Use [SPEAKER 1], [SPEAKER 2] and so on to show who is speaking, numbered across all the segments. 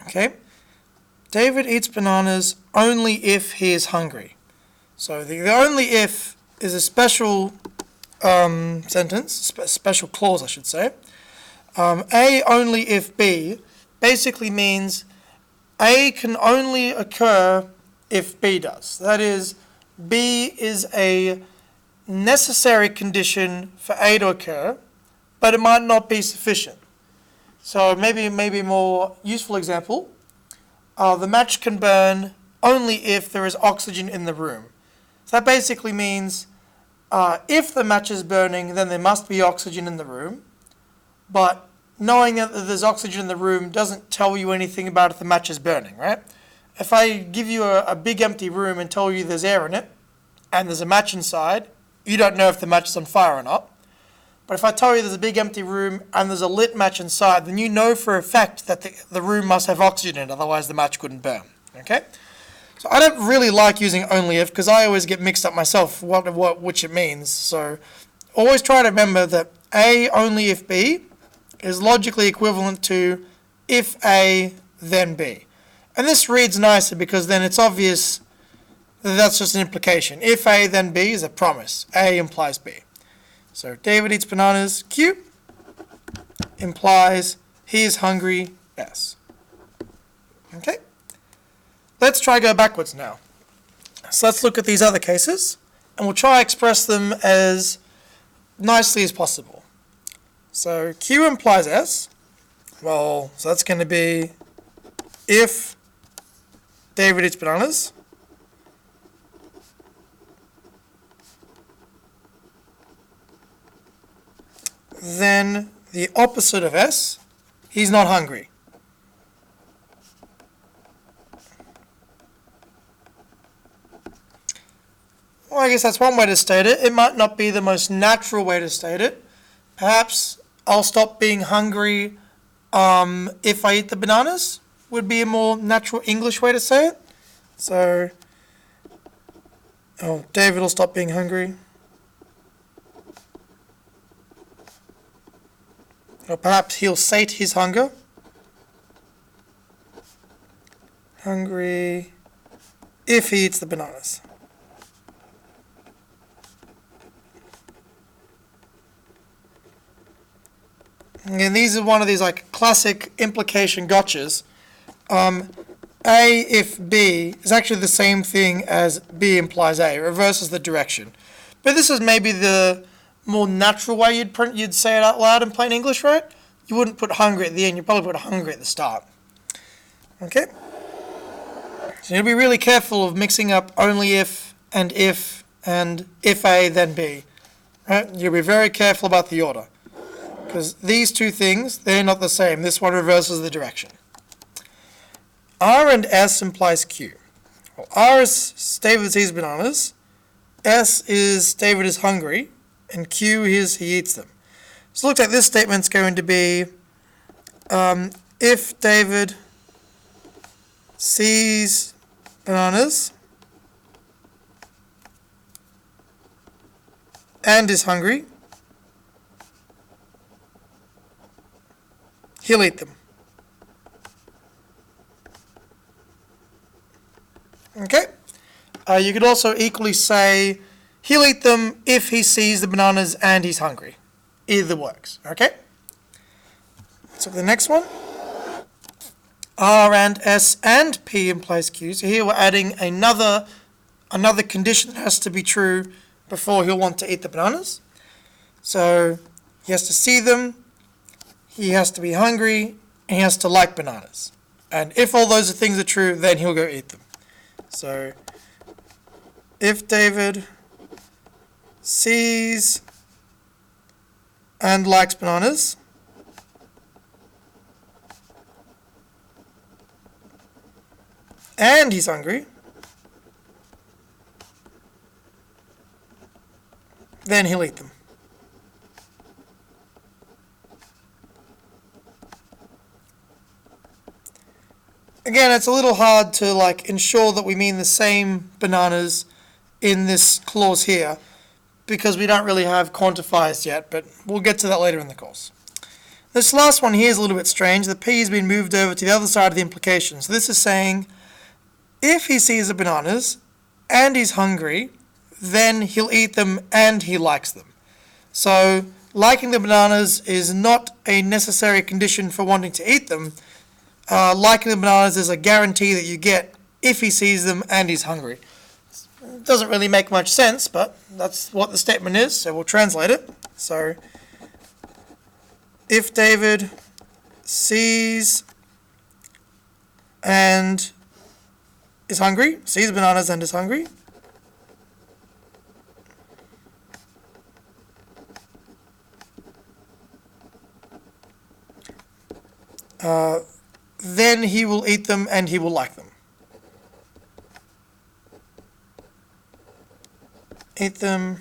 [SPEAKER 1] Okay? David eats bananas only if he is hungry. So the only if is a special sentence, special clause I should say. A only if B basically means A can only occur if B does. That is, B is a necessary condition for A to occur, but it might not be sufficient. So maybe a more useful example, the match can burn only if there is oxygen in the room. So that basically means if the match is burning, then there must be oxygen in the room, but knowing that there's oxygen in the room doesn't tell you anything about if the match is burning, right? If I give you a big empty room and tell you there's air in it, and there's a match inside, you don't know if the match is on fire or not. But if I tell you there's a big empty room and there's a lit match inside, then you know for a fact that the room must have oxygen in it, otherwise the match couldn't burn, okay? So I don't really like using only if, because I always get mixed up myself which it means. So always try to remember that A only if B is logically equivalent to if A then B. And this reads nicer because then it's obvious that that's just an implication. If A then B is a promise. A implies B. So David eats bananas, Q, implies he is hungry, S. Okay? Let's try go backwards now. So let's look at these other cases, and we'll try express them as nicely as possible. So Q implies S. Well, so that's going to be if David eats bananas, then the opposite of S, he's not hungry. Well, I guess that's one way to state it. It might not be the most natural way to state it. Perhaps I'll stop being hungry if I eat the bananas would be a more natural English way to say it. So, David will stop being hungry. Or perhaps he'll sate his hunger. Hungry if he eats the bananas. And these are one of these like classic implication gotchas. A if B is actually the same thing as B implies A. It reverses the direction. But this is maybe the more natural way you'd say it out loud in plain English, right? You wouldn't put hungry at the end. You'd probably put hungry at the start. Okay? So you'll be really careful of mixing up only if and if A then B. Right? You'll be very careful about the order. Because these two things, they're not the same. This one reverses the direction. R and S implies Q. Well, R is David eats bananas. S is David is hungry. And Q is he eats them. So it looks like this statement's going to be if David sees bananas and is hungry, he'll eat them. Okay? You could also equally say he'll eat them if he sees the bananas and he's hungry. Either works. Okay? So the next one. R and S and P implies Q. So here we're adding another condition that has to be true before he'll want to eat the bananas. So he has to see them, he has to be hungry, and he has to like bananas. And if all those things are true, then he'll go eat them. So if David sees and likes bananas, and he's hungry, then he'll eat them. Again, it's a little hard to ensure that we mean the same bananas in this clause here because we don't really have quantifiers yet, but we'll get to that later in the course. This last one here is a little bit strange. The P has been moved over to the other side of the implication. So this is saying, if he sees the bananas and he's hungry, then he'll eat them and he likes them. So liking the bananas is not a necessary condition for wanting to eat them. Liking the bananas is a guarantee that you get if he sees them and he's hungry. It doesn't really make much sense, but that's what the statement is, so we'll translate it. So, if David sees and is hungry, sees bananas and is hungry, then he will eat them and he will like them. Eat them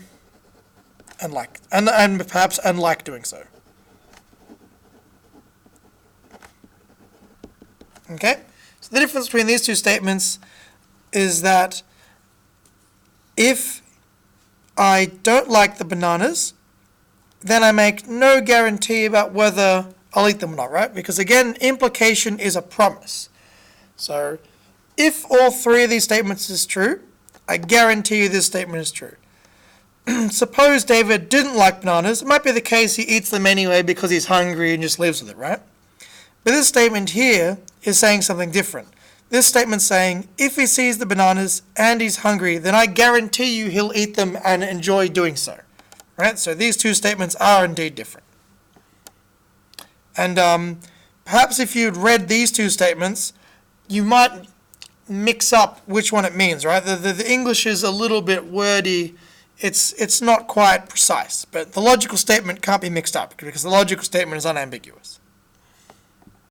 [SPEAKER 1] and like, and perhaps and like doing so. Okay? So the difference between these two statements is that if I don't like the bananas, then I make no guarantee about whether I'll eat them or not, right? Because again, implication is a promise. So if all three of these statements is true, I guarantee you this statement is true. Suppose David didn't like bananas. It might be the case he eats them anyway because he's hungry and just lives with it, right? But this statement here is saying something different. This statement's saying, if he sees the bananas and he's hungry, then I guarantee you he'll eat them and enjoy doing so. Right? So these two statements are indeed different. And perhaps if you'd read these two statements, you might mix up which one it means, right? The English is a little bit wordy. It's not quite precise, but the logical statement can't be mixed up because the logical statement is unambiguous.